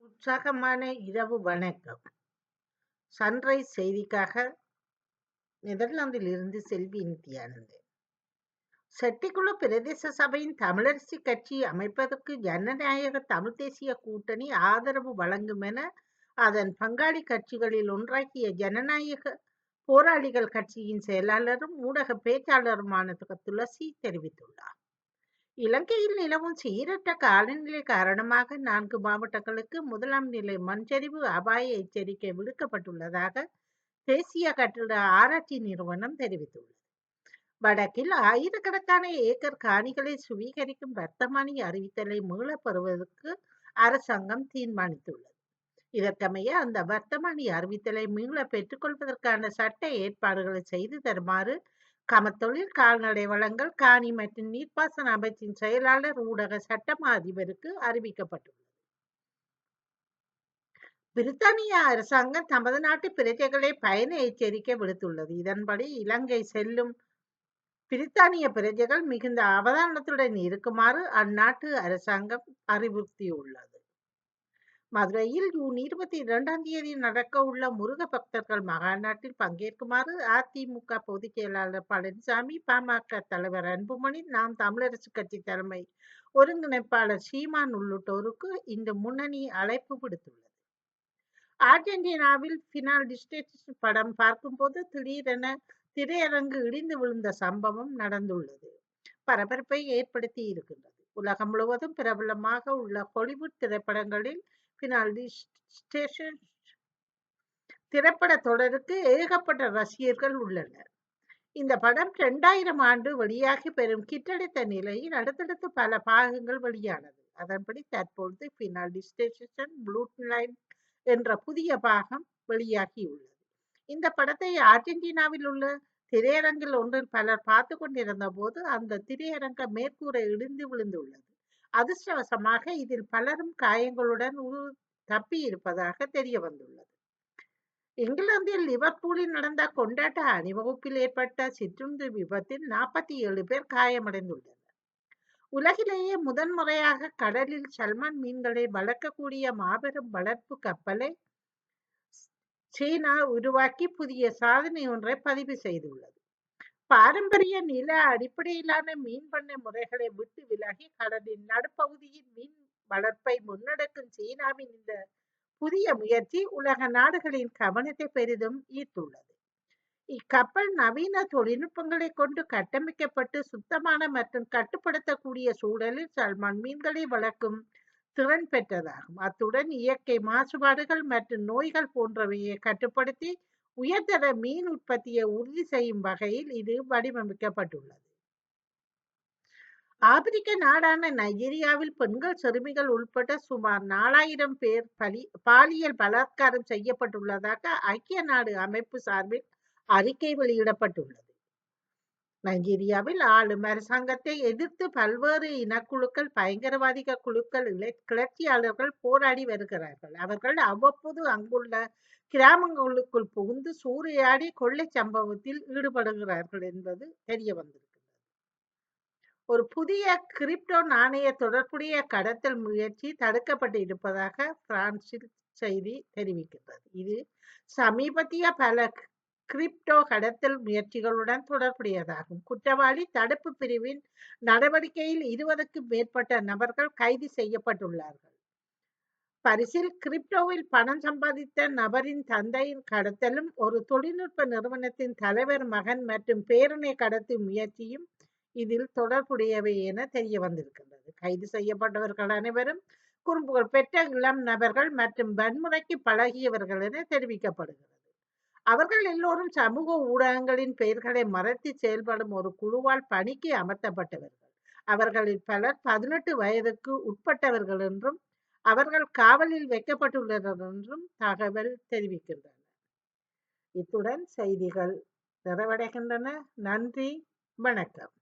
உற்சாகமான இரவு வணக்கம். சன்ரைஸ் செய்திக்காக நெதர்லாந்தில் இருந்து செல்வி நித்யானந்தன். செட்டிக்குள பிரதேச சபையின் தமிழரசி கட்சி அமைப்பதற்கு ஜனநாயக தமிழ் தேசிய கூட்டணி ஆதரவு வழங்கும் என அதன் பங்காளி கட்சிகளில் ஒன்றாகிய ஜனநாயக போராளிகள் கட்சியின் செயலாளரும் ஊடக பேச்சாளருமான துளசி தெரிவித்துள்ளார். இலங்கையில் நிலவும் சீரற்ற காலநிலை காரணமாக 4 மாவட்டங்களுக்கு 1ஆம் நிலை மண்சரிவு அபாய எச்சரிக்கை விடுக்கப்பட்டுள்ளதாக தேசிய கட்டிட ஆராய்ச்சி நிறுவனம் தெரிவித்துள்ளது. வடக்கில் ஆயிரக்கணக்கான ஏக்கர் காணிகளை சுவீகரிக்கும் வர்த்தமானி அறிவித்தலை மீளப் பெறுவதற்கு அரசாங்கம் தீர்மானித்துள்ளது. இதற்கமைய அந்த வர்த்தமானி அறிவித்தலை மீள பெற்றுக்கொள்வதற்கான சட்ட ஏற்பாடுகளை செய்து தருமாறு கமத்தொழில் கால்நடை வளங்கள் காணி மற்றும் நீர்ப்பாசன அமைச்சின் செயலாளர் ஊடக சட்டமா அதிபருக்கு அறிவிக்கப்பட்டுள்ளது. பிரித்தானிய அரசாங்கம் தமது நாட்டு பிரஜைகளை பயண எச்சரிக்கை விடுத்துள்ளது. இதன்படி இலங்கை செல்லும் பிரித்தானிய பிரஜைகள் மிகுந்த அவதானத்துடன் இருக்குமாறு அந்நாட்டு அரசாங்கம் அறிவுறுத்தியுள்ளது. மதுரையில் ஜூன் 22ஆம் தேதி நடக்க உள்ள முருக பக்தர்கள் மகாநாட்டில் பங்கேற்குமாறு அதிமுக பொதுச் செயலாளர் பழனிசாமி, பாமக தலைவர் அன்புமணி, நாம் தமிழரசு கட்சி தலைமை ஒருங்கிணைப்பாளர் சீமான் உள்ளிட்டோருக்கு இந்த முன்னணி அழைப்பு விடுத்துள்ளது. அர்ஜென்டினாவில் பினால் டிஸ்டேஷன் படம் பார்க்கும்போது திடீரென திரையரங்கு இடிந்து விழுந்த சம்பவம் நடந்துள்ளது. பரபரப்பை ஏற்படுத்தி இருக்கின்றது. உலகம் முழுவதும் பிரபலமாக உள்ள ஹாலிவுட் திரைப்படங்களில் பினால் டிஸ்டேஷன் திரைப்பட தொடருக்கு ஏகப்பட்ட ரசிகர்கள் உள்ளனர். இந்த படம் 2000 ஆண்டு வெளியாகி பெரும் கிட்டடித்த நிலையில் அடுத்தடுத்து பல பாகங்கள் வெளியானது. அதன்படி தற்பொழுது பினால் டிஸ்டேஷன் ப்ளூட் லைன் என்ற புதிய பாகம் வெளியாகியுள்ளது. இந்த படத்தை அர்ஜென்டினாவில் உள்ள திரையரங்கில் ஒன்றில் பலர் பார்த்து கொண்டிருந்த போது அந்த திரையரங்க மேற்கூரை இடிந்து விழுந்துள்ளது. அதிர்ஷ்டவசமாக இதில் பலரும் காயங்களுடன் தப்பி இருப்பதாக தெரிய வந்துள்ளது. இங்கிலாந்தில் லிவர்பூலில் நடந்த கொண்டாட்ட அணிவகுப்பில் ஏற்பட்ட சிற்றுந்து விபத்தில் 47 பேர் காயமடைந்துள்ளனர். உலகிலேயே முதன்முறையாக கடலில் சல்மான் மீன்களை வளர்க்கக்கூடிய மாபெரும் வளர்ப்பு கப்பலை சீனா உருவாக்கி புதிய சாதனை ஒன்றை பதிவு செய்துள்ளது. பாரம்பரிய நில அடிப்படையிலான மீன் பண்ணை முறைகளை விட்டு விலகி கடலின் நடுப்பகுதியில் மீன் வளர்ப்பை முன்னெடுக்கும் சீனாவின் இந்த புதிய முயற்சி உலக நாடுகளின் கவனத்தை பெரிதும் ஈர்த்துள்ளது. இக்கப்பல் நவீன தொழில்நுட்பங்களை கொண்டு கட்டமைக்கப்பட்டு சுத்தமான மற்றும் கட்டுப்படுத்தக்கூடிய சூழலில் சல்மான் மீன்களை வளர்க்கும் திறன் பெற்றதாகும். அத்துடன் இயற்கை மாசுபாடுகள் மற்றும் நோய்கள் போன்றவையை கட்டுப்படுத்தி உயர்தர மீன் உற்பத்தியை உறுதி செய்யும் வகையில் இது வடிவமைக்கப்பட்டுள்ளது. ஆப்பிரிக்க நாடான நைஜீரியாவில் பெண்கள், சிறுமிகள் உட்பட சுமார் 4000 பேர் பாலியல் பலாத்காரம் செய்யப்பட்டுள்ளதாக ஐக்கிய நாடு அமைப்பு சார்பில் அறிக்கை வெளியிடப்பட்டுள்ளது. நைஜீரியாவில் ஆளும் அரசாங்கத்தை எதிர்த்து பல்வேறு இனக்குழுக்கள், பயங்கரவாதிக குழுக்கள், கிளர்ச்சியாளர்கள் போராடி வருகிறார்கள். அவர்கள் அவ்வப்போது அங்குள்ள கிராமங்களுக்குள் புகுந்து சூறையாடி கொள்ளை சம்பவத்தில் ஈடுபடுகிறார்கள் என்பது தெரிய வந்திருக்கிறது. ஒரு புதிய கிரிப்டோ நாணய தொடர்புடைய கடத்தல் முயற்சி தடுக்கப்பட்டு இருப்பதாக பிரான்சில் செய்தி தெரிவிக்கின்றது. இது சமீபத்திய பல கிரிப்டோ கடத்தல் முயற்சிகளுடன் தொடர்புடையதாகும். குற்றவாளி தடுப்பு பிரிவின் நடவடிக்கையில் 20க்கும் மேற்பட்ட நபர்கள் கைது செய்யப்பட்டுள்ளார்கள். பரிசில் கிரிப்டோவில் பணம் சம்பாதித்த நபரின் தந்தையின் கடத்தலும் ஒரு தொழில்நுட்ப நிறுவனத்தின் தலைவர் மகன் மற்றும் பேரனை கடத்தும் முயற்சியும் இதில் தொடர்புடையவை என தெரிய வந்திருக்கின்றது. கைது செய்யப்பட்டவர்கள் அனைவரும் குறும்புகள் பெற்ற இளம் நபர்கள் மற்றும் வன்முறைக்கு பழகியவர்கள் என தெரிவிக்கப்படுகிறது. அவர்கள் எல்லோரும் சமூக ஊடகங்களின் பெயர்களை மறைத்து செயல்படும் ஒரு குழுவால் பணிக்கு அமர்த்தப்பட்டவர்கள். அவர்களில் பலர் 18 வயதுக்கு உட்பட்டவர்கள் என்றும் அவர்கள் காவலில் வைக்கப்பட்டுள்ளனர் என்றும் தகவல் தெரிவிக்கின்றன. இத்துடன் செய்திகள் நிறைவடைகின்றன. நன்றி, வணக்கம்.